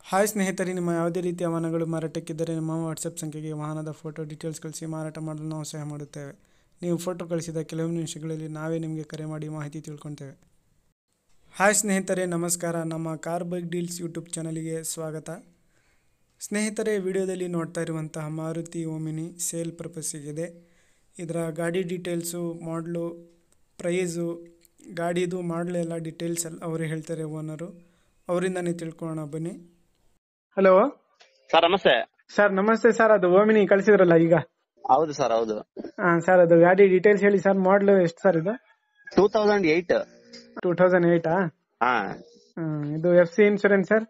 Hi ಸ್ನೇಹಿತರೆ, ನಿಮ್ಮ ಯಾವುದೇ ರೀತಿಯ ವಾಹನಗಳು ಮಾರಾಟಕ್ಕಿದ್ದರೆ ನಮ್ಮ ವಾಟ್ಸಪ್ ಸಂಖ್ಯೆಗೆ ವಾಹನದ ಫೋಟೋ ಡೀಟೇಲ್ಸ್ ಕಳಿಸಿ ಮಾರಾಟ ಮಾಡಲು ನಾವು ಸಹಾಯ ಮಾಡುತ್ತೇವೆ. ನೀವು ಫೋಟೋ ಕಳಿಸಿದ ಕೆಲವು ನಿಮಿಷಗಳಲ್ಲಿ ನಾವೇ ನಿಮಗೆ ಕರೆ ಮಾಡಿ ಮಾಹಿತಿ ತಿಳ್ಕೊಳ್ತೇವೆ. ಹಾಯ್ ಸ್ನೇಹಿತರೆ, ನಮಸ್ಕಾರ. ನಮ್ಮ ಕಾರ್ ಬೈಕ್ ಡೀಲ್ಸ್ ಯೂಟ್ಯೂಬ್ ಚಾನಲಿಗೆ ಸ್ವಾಗತ. ಸ್ನೇಹಿತರೆ, ವಿಡಿಯೋದಲ್ಲಿ ನೋಡ್ತಾ ಇರುವಂತಹ ಮಾರುತಿ ಓಮಿನಿ ಸೇಲ್ ಪರ್ಪಸ್ಸಿಗಿದೆ. ಇದರ ಗಾಡಿ ಡೀಟೇಲ್ಸು, ಮಾಡಲು, ಪ್ರೈಸು, ಗಾಡಿದು ಮಾಡಲು ಎಲ್ಲ ಡೀಟೇಲ್ಸ್ ಎಲ್ಲ ಅವರೇ ಹೇಳ್ತಾರೆ, ಓನರು. ಅವರಿಂದನೇ ತಿಳ್ಕೊಳ್ಳೋಣ ಬನ್ನಿ. ಹಲೋ ಸರ್ ನಮಸ್ತೆ. ಸರ್ ನಮಸ್ತೆ. ಸರ್ ಅದು ಓಮಿನಿ ಕಳಿಸಿದ್ರಲ್ಲ ಈಗ? ಹೌದು ಸರ್, ಹೌದು. ಸರ್ ಅದು ಗಾಡಿ ಡೀಟೇಲ್ಸ್ ಹೇಳಿ ಸರ್. ಮಾಡಲು ಎಷ್ಟು ಸರ್ ಇದು? 2008. 2008? ಹಾ, ಇದು FC ಇನ್ಶೂರೆನ್ಸ್ ಸರ್?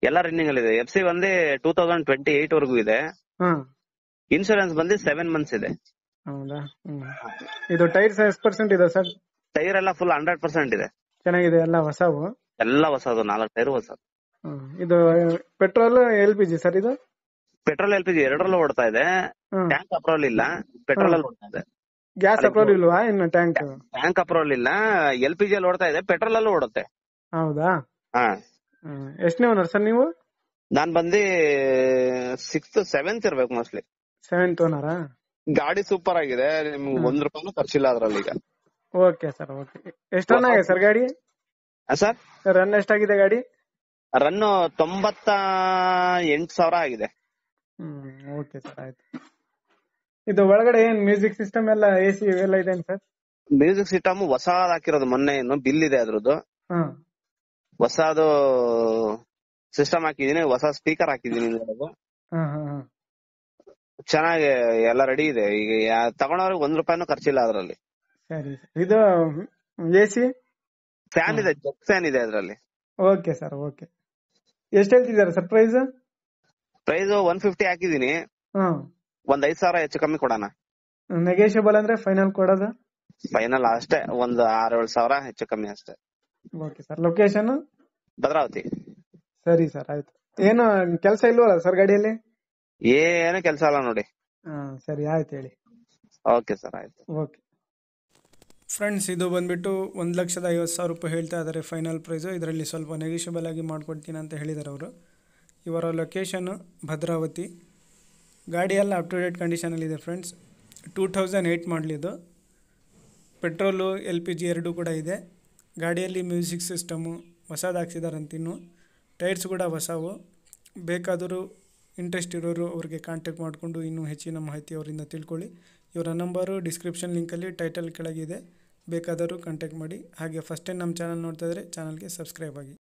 ಎಲ್ಲ ರನ್ನಿಂಗ್ ಅಲ್ಲಿ ಇದೆ. FC ಬಂದು 2028 ವರೆಗೂ ಇದೆ. ಇನ್ಶೂರೆನ್ಸ್ ಬಂದು 7 ಮಂತ್ಸ್ ಇದೆ. ಹೌದಾ? ಇದು ಟೈರ್ಸ್ ಎಷ್ಟು ಪರ್ಸೆಂಟ್ ಇದೆ ಸರ್? ಟೈರ್ ಎಲ್ಲ ಫುಲ್ 100% ಇದೆ. ಚೆನ್ನಾಗಿದೆ, ಎಲ್ಲ ಹೊಸವು? ಎಲ್ಲ ಹೊಸದು, 4 ಟೈರ್ ಹೊಸದು. ಇದು ಪೆಟ್ರೋಲ್ LPG ಸರ್? ಇದು ಪೆಟ್ರೋಲ್ LPG ಎರಡರಲ್ಲೂ ಓಡ್ತಾ ಇದೆ. ಟ್ಯಾಂಕ್ ಅಪ್ರೋಲ್ ಇಲ್ಲ, ಪೆಟ್ರೋಲ್ ಅಲ್ಲಿ ಓಡ್ತಾ ಇದೆ. ಗ್ಯಾಸ್ ಅಪ್ರೋಲ್ ಇಲ್ವಾ? ಇನ್ನು ಟ್ಯಾಂಕ್ ಅಪ್ರೋಲ್ ಇಲ್ಲ, LPG ಅಲ್ಲಿ ಓಡ್ತಾ ಇದೆ, ಪೆಟ್ರೋಲ್ ಅಲ್ಲೂ ಓಡುತ್ತೆ. ಹೌದಾ? ಹಾ. ಎಷ್ಟನೇ ಓನರ್ ಸರ್ ನೀವು? ನಾನ್ ಬಂದು 6th 7th ಇರ್ಬೇಕು ಮೋಸ್ಟ್ಲಿ. 7th ಓನರಾ? ಗಾಡಿ ಸೂಪರ್ ಆಗಿದೆ, ನಿಮ್ಗೆ ₹1 ಖರ್ಚಿಲ್ಲ ಅದ್ರಲ್ಲಿ ಈಗ. Okay sir, okay. ಎಷ್ಟು ರನ್ ಆಗಿದೆ ಸರ್ ಗಾಡಿ? ಸರ್ ರನ್ ಎಷ್ಟಾಗಿದೆ ಗಾಡಿ? ರನ್ 98,000 ಆಗಿದೆ. ಓಕೆ ಸರ್, ಆಯ್ತು. ಇದು ಒಳಗಡೆ ಏನ್ ಮ್ಯೂಸಿಕ್ ಸಿಸ್ಟಮ್ ಎಲ್ಲ, AC ಎಲ್ಲ ಇದೆ ಸರ್? ಮ್ಯೂಸಿಕ್ ಸಿಸ್ಟಮ್ ಹೊಸದ್ ಹಾಕಿರೋದು, ಮೊನ್ನೆ ಏನು ಬಿಲ್ ಇದೆ ಅದ್ರದ್ದು. ಹೊಸದು ಸಿಸ್ಟಮ್ ಹಾಕಿದೀನಿ, ಹೊಸ ಸ್ಪೀಕರ್ ಹಾಕಿದೀನಿ. ಚೆನ್ನಾಗಿ ಎಲ್ಲ ರೆಡಿ ಇದೆ. ಈಗ ತಗೊಂಡವ್ರಿಗೆ ₹1 ಖರ್ಚಿಲ್ಲ ಅದ್ರಲ್ಲಿ. ಸರಿ. ಇದು AC ಫ್ಯಾನ್ ಇದೆ, ಜೆಟ್ ಫ್ಯಾನ್ ಇದೆ ಅದ್ರಲ್ಲಿ. Okay sir, okay. ಎಷ್ಟು ಹೇಳ್ತಿದ್ದಾರೆ ಸರ್ ಪ್ರೈಸ್? 150 ಹಾಕಿದೀನಿ. ಒಂದ್ 5,000 ಹೆಚ್ಚು ಕಮ್ಮಿ ಕೊಡೋಣ. ನೆಗೋಷಿಯಬಲ್ ಅಂದ್ರೆ ಫೈನಲ್ ಕೊಡೋದು? ಫೈನಲ್ ಅಷ್ಟೇ, ಒಂದು 6-7,000 ಹೆಚ್ಚು ಕಮ್ಮಿ ಅಷ್ಟೇ. Okay sir. ಲೊಕೇಶನ್? ಭದ್ರಾವತಿ. ಸರಿ ಸರ್, ಆಯ್ತು. ಏನು ಕೆಲಸ ಇಲ್ವಲ್ಲ ಸರ್ ಗಾಡಿಯಲ್ಲಿ? ಏನು ಕೆಲಸ ಅಲ್ಲ ನೋಡಿ. ಸರಿ, ಆಯ್ತು, ಹೇಳಿ. ಓಕೆ ಸರ್, ಆಯ್ತು. ಓಕೆ ಫ್ರೆಂಡ್ಸ್, ಇದು ಬಂದ್ಬಿಟ್ಟು ₹1,50,000 ಹೇಳ್ತಾ ಇದ್ದಾರೆ ಫೈನಲ್ ಪ್ರೈಸು. ಇದರಲ್ಲಿ ಸ್ವಲ್ಪ ನೆಗೋಷಿಯಬಲ್ ಆಗಿ ಮಾಡ್ಕೊಡ್ತೀನಿ ಅಂತ ಹೇಳಿದ್ದಾರೆ ಅವರು. ಇವರ ಲೊಕೇಶನ್ನು ಭದ್ರಾವತಿ. ಗಾಡಿ ಎಲ್ಲ ಅಪ್ ಟು ಡೇಟ್ ಕಂಡೀಷನಲ್ಲಿದೆ ಫ್ರೆಂಡ್ಸ್. 2008 ಮಾಡಲಿದ್ದು. ಪೆಟ್ರೋಲು LPG ಎರಡೂ ಕೂಡ ಇದೆ. ಗಾಡಿಯಲ್ಲಿ ಮ್ಯೂಸಿಕ್ ಸಿಸ್ಟಮು ಹೊಸದು ಹಾಕ್ಸಿದಾರಂತಿನ್ನು. ಟೈರ್ಸ್ ಕೂಡ ಹೊಸವು. ಬೇಕಾದರೂ ಇಂಟ್ರೆಸ್ಟ್ ಇರೋರು ಅವ್ರಿಗೆ ಕಾಂಟ್ಯಾಕ್ಟ್ ಮಾಡಿಕೊಂಡು ಇನ್ನೂ ಹೆಚ್ಚಿನ ಮಾಹಿತಿ ಅವರಿಂದ ತಿಳ್ಕೊಳ್ಳಿ. ಇವರ ನಂಬರು ಡಿಸ್ಕ್ರಿಪ್ಷನ್ ಲಿಂಕಲ್ಲಿ ಟೈಟಲ್ ಕೆಳಗಿದೆ, ಬೇಕಾದರೂ ಕಾಂಟ್ಯಾಕ್ಟ್ ಮಾಡಿ. ಹಾಗೆ ಫಸ್ಟ್ ಟೈಮ್ ನಮ್ಮ ಚಾನಲ್ ನೋಡ್ತಾ ಇದ್ದರೆ ಚಾನಲ್ಗೆ ಸಬ್ಸ್ಕ್ರೈಬ್ ಆಗಿ.